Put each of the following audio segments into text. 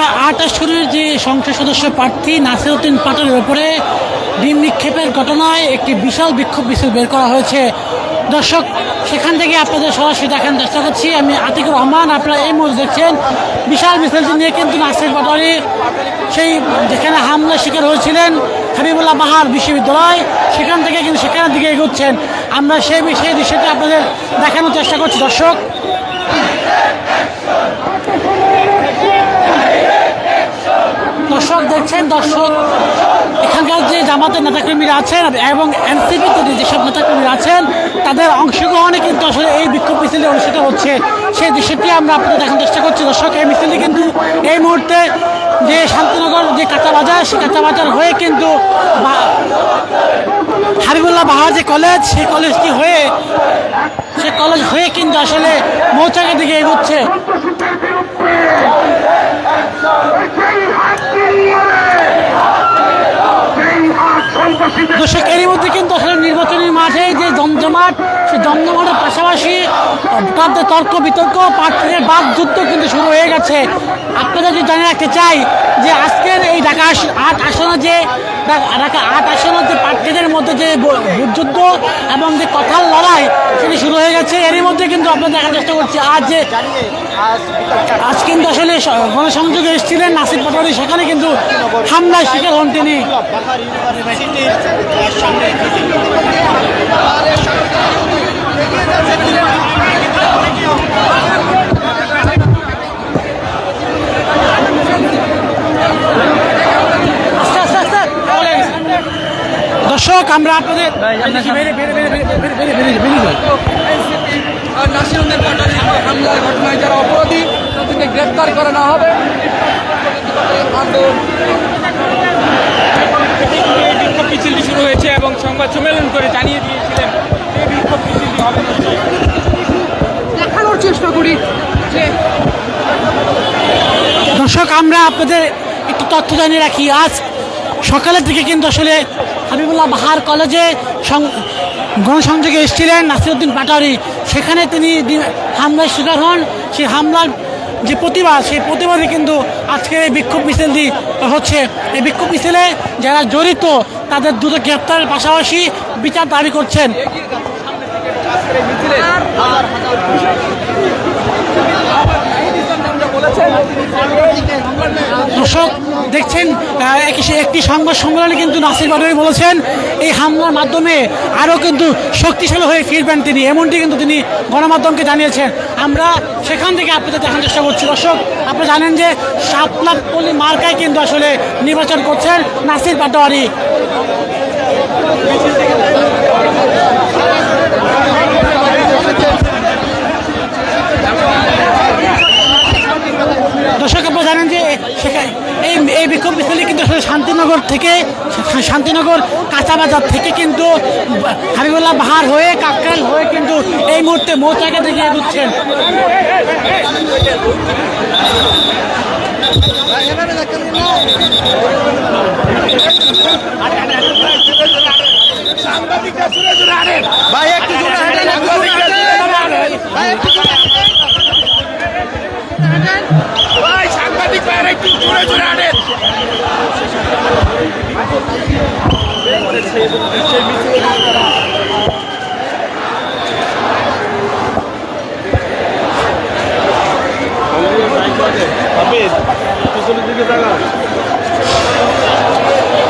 আসনের যে সংসদ সদস্য প্রার্থী নাসিরউদ্দিন পাটোয়ারির উপরে ডিম নিক্ষেপের ঘটনায় একটি বিশাল বিক্ষোভ মিছিল বের করা হয়েছে। দর্শক, সেখান থেকে আপনাদের সরাসরি দেখার চেষ্টা করছি। আমি আতিকুর রহমান। আপনারা এই মুহূর্তে দেখছেন বিশাল মিছিলটি নিয়ে কিন্তু নাসির পাটোয়ারি সেই যেখানে হামলার শিকার হয়েছিলেন হাবিবুল্লাহ বাহার বিশ্ববিদ্যালয়, সেখান থেকে কিন্তু সেখানের দিকে এগোচ্ছেন। আমরা সেই দৃশ্যটি আপনাদের দেখানোর চেষ্টা করছি। দর্শক দেখছেন, এখানকার যে জামাতের নেতাকর্মীরা আছেন এবং এনসিপিতে যেসব নেতাকর্মীরা আছেন তাদের অংশগ্রহণে কিন্তু আসলে এই বিক্ষোভ মিছিলটি অনুষ্ঠিত হচ্ছে। সেই দৃশ্যটি আমরা আপনাদের দেখানোর চেষ্টা করছি। দর্শক, এই মিছিলটি কিন্তু এই মুহূর্তে যে শান্তিনগর যে কাঁচা বাজার, সেই কাঁচা বাজার হয়ে কিন্তু হাবিবুল্লাহ বাহার যে কলেজ, সেই কলেজটি হয়ে কিন্তু আসলে মৌচাকের দিকে এগোচ্ছে। দর্শক, এরই মধ্যে কিন্তু আসলে নির্বাচনী মাঠে যে জমজমাট, সেই জমজমাটের পাশাপাশি তাদের তর্ক বিতর্ক, প্রার্থীদের বাক যুদ্ধ কিন্তু শুরু হয়ে গেছে। আপনাদের যদি জানিয়ে রাখতে চাই যে আজকের এই ঢাকা ৮ আসনের যে প্রার্থীদের মধ্যে যে ভোটযুদ্ধ এবং যে কথার লড়াই সেটি শুরু হয়ে গেছে। এরই মধ্যে কিন্তু আপনারা দেখার চেষ্টা করছি আজ কিন্তু আসলে গণসংযোগে এসেছিলেন নাসির পাটোয়ারি, সেখানে কিন্তু হামলার শিকার হন তিনি। দর্শক, আমরা আপনাদের নাসিরউদ্দিন পাটোয়ারি হামলার ঘটনায় যারা অপরাধী তাদেরকে গ্রেপ্তার করা না হবে বিক্ষোভ মিছিলটি শুরু হয়েছে এবং সংবাদ সম্মেলন করে জানিয়ে দিয়েছিলেন এই বিক্ষোভ মিছিলটি হবে দেখানোর চেষ্টা করি যে দর্শক, আমরা আপনাদের একটু তথ্য জানিয়ে রাখি। আজ সকালের দিকে কিন্তু আসলে হাবিবুল্লাহ বাহার কলেজে গণসংযোগে এসেছিলেন নাসিরউদ্দিন পাটোয়ারি, সেখানে তিনি হামলার শিকার হন। সেই হামলার যে প্রতিবাদ, সেই প্রতিবাদে কিন্তু আজকের এই বিক্ষোভ মিছিলটি হচ্ছে। এই বিক্ষোভ মিছিলে যারা জড়িত তাদের দ্রুত গ্রেপ্তারের পাশাপাশি বিচার দাবি করছেন। দর্শক দেখছেন, একটি সংবাদ সম্মেলনে কিন্তু নাসির পাটোয়ারি বলেছেন এই হামলার মাধ্যমে আরও কিন্তু শক্তিশালী হয়ে ফিরবেন তিনি, এমনটি কিন্তু তিনি গণমাধ্যমকে জানিয়েছেন। আমরা সেখান থেকে আপনাদের দেখার চেষ্টা করছি। দর্শক, আপনারা জানেন যে 7 লাখ পল্লী মার্কায় কিন্তু আসলে নির্বাচন করছেন নাসির পাটোয়ারি। দর্শক, আপনারা জানেন যে এই বিক্ষোভ মিছিলে কিন্তু আসলে শান্তিনগর কাঁচা বাজার থেকে কিন্তু হাবিবুল্লাহ বাহার হয়ে কাকরাইল হয়ে কিন্তু এই মুহূর্তে মৌচাকে দিকে এগোচ্ছেন।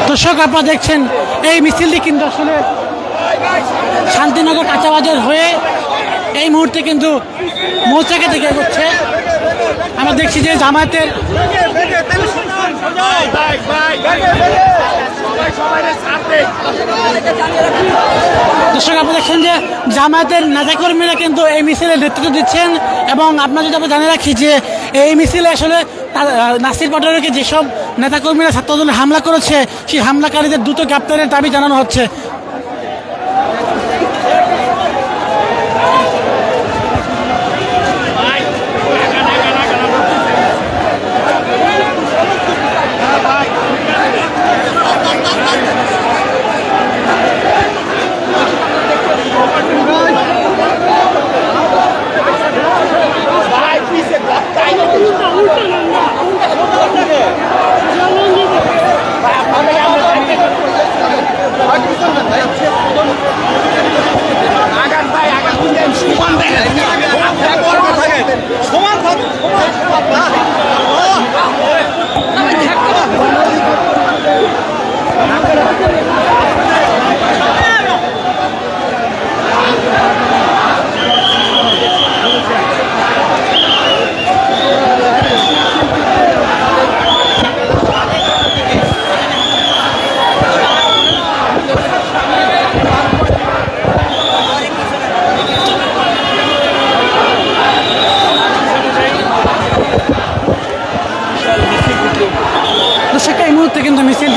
দর্শক, আপনারা দেখছেন এই মিছিলটি কিন্তু আসলে শান্তিনগর কাঁচা বাজার হয়ে এই মুহূর্তে কিন্তু মৌচাকে থেকে এগোচ্ছে। আমরা দেখছি যে জামায়াতের দর্শক, আপনারা দেখছেন যে জামায়াতের নেতাকর্মীরা কিন্তু এই মিছিলে নেতৃত্ব দিচ্ছেন। এবং আপনারা যদি আমরা জানিয়ে রাখি যে এই মিছিলে আসলে নাসির পাটোয়ারিকে যেসব নেতাকর্মীরা ছাত্রদলে হামলা করেছে সেই হামলাকারীদের দ্রুত গ্রেপ্তারের দাবি জানানো হচ্ছে।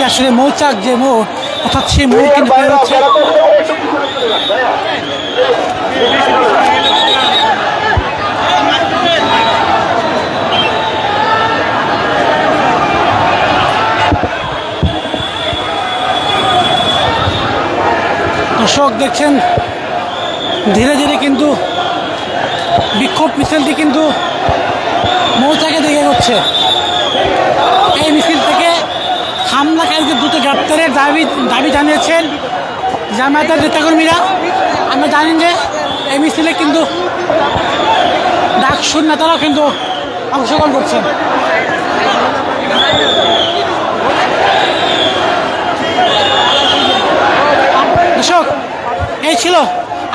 আসলে মৌচাক যে মোড়, অর্থাৎ সেই মোড় কিন্তু বের হচ্ছে। দর্শক দেখছেন ধীরে ধীরে কিন্তু বিক্ষোভ মিছিলটি কিন্তু মৌচাকে দিকে এগোচ্ছে। এই মিছিল থেকে হামলাকারীদের দ্রুত গ্রেপ্তারের দাবি জানিয়েছেন জামায়াতের নেতাকর্মীরা। আমরা জানেন যে এই মিছিলে কিন্তু ডাকসুর নেতারাও কিন্তু অংশগ্রহণ করছেন। দর্শক, এই ছিল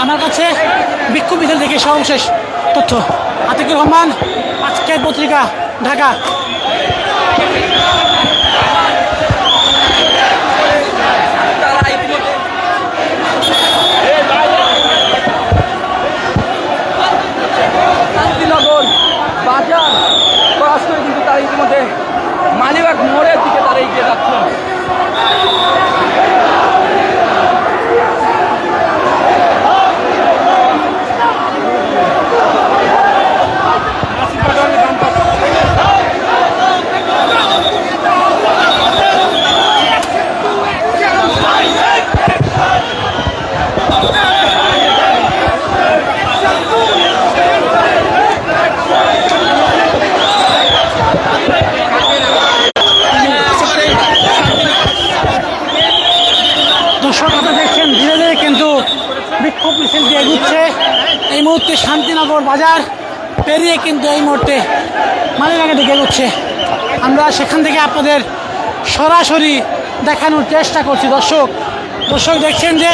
আমার কাছে বিক্ষোভ মিছিল থেকে সর্বশেষ তথ্য। আতিকুর রহমান, আজকের পত্রিকা, ঢাকা। শান্তিনগর বাজার ক্রস করে কিন্তু তারা ইতিমধ্যে মালিবাগ মোড়ের দিকে তারা এগিয়ে যাচ্ছেন। দর্শক, আপনারা দেখছেন ধীরে ধীরে কিন্তু বিক্ষোভ মিছিলটি এগুচ্ছে। এই মুহূর্তে শান্তিনগর বাজার পেরিয়ে কিন্তু এই মুহূর্তে মালিবাগের দিকে এগুচ্ছে। আমরা সেখান থেকে আপনাদের সরাসরি দেখানোর চেষ্টা করছি। দর্শক দেখছেন যে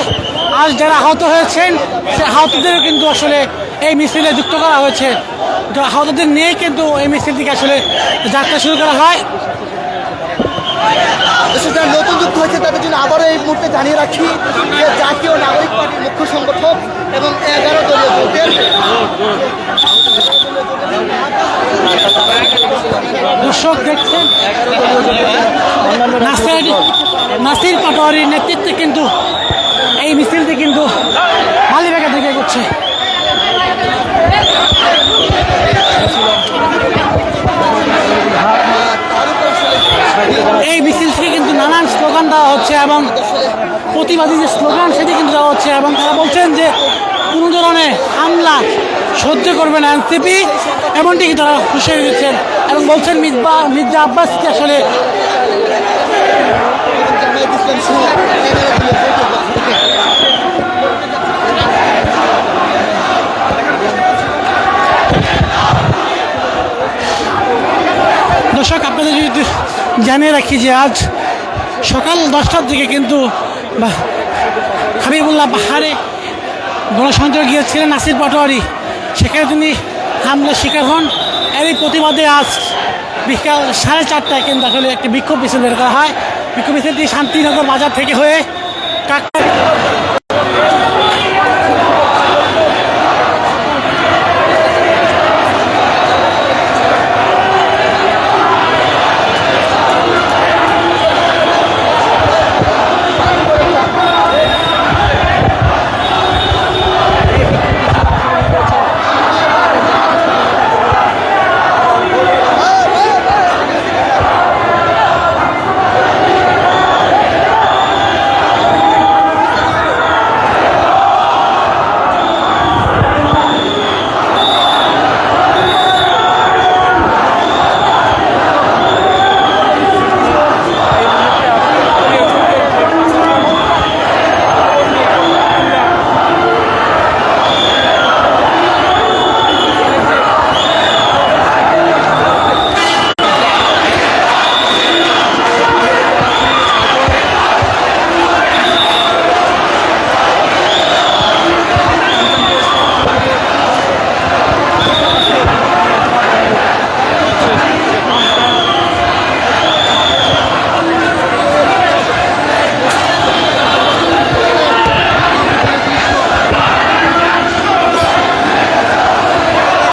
আজ যারা আহত হয়েছেন সে আহতদেরও কিন্তু আসলে এই মিছিলে যুক্ত করা হয়েছে। আহতদের নিয়ে কিন্তু এই মিছিলটিকে আসলে যাত্রা শুরু করা হয়। যারা নতুন যুক্ত হয়েছে তাদের জন্য আবারও এই মুহূর্তে জানিয়ে রাখি যে জাতীয় নাগরিক পার্টির মুখ্য সংগঠক এবং 11 দলীয় জোটের দর্শক দেখছেন নাসির পাটোয়ারির নেতৃত্বে কিন্তু এই মিছিলটি কিন্তু মালিবাগের দিকে এগোচ্ছে। এই মিছিল থেকে কিন্তু নানান স্লোগান দেওয়া হচ্ছে এবং প্রতিবাদী যে স্লোগান সেটি কিন্তু দেওয়া হচ্ছে এবং তারা বলছেন যে কোনো ধরনের হামলা সহ্য করবে না এনসিপি, এমনটি তারা হুঁশিয়ারি দিচ্ছেন এবং বলছেন মির্জা আব্বাসকে আসলে দর্শক, আপনাদের যদি জানিয়ে রাখি যে আজ সকাল 10টার দিকে কিন্তু হাবিবুল্লাহ পাহাড়ে গণসংযোগ গিয়েছিলেন নাসির পাটোয়ারি, সেখানে তিনি হামলার শিকার হন। এরই প্রতিবাদে আজ বিকাল 4:30টায় কিন্তু আসলে একটি বিক্ষোভ মিছিল বের করা হয়। বিক্ষোভ মিছিলটি শান্তিনগর বাজার থেকে হয়ে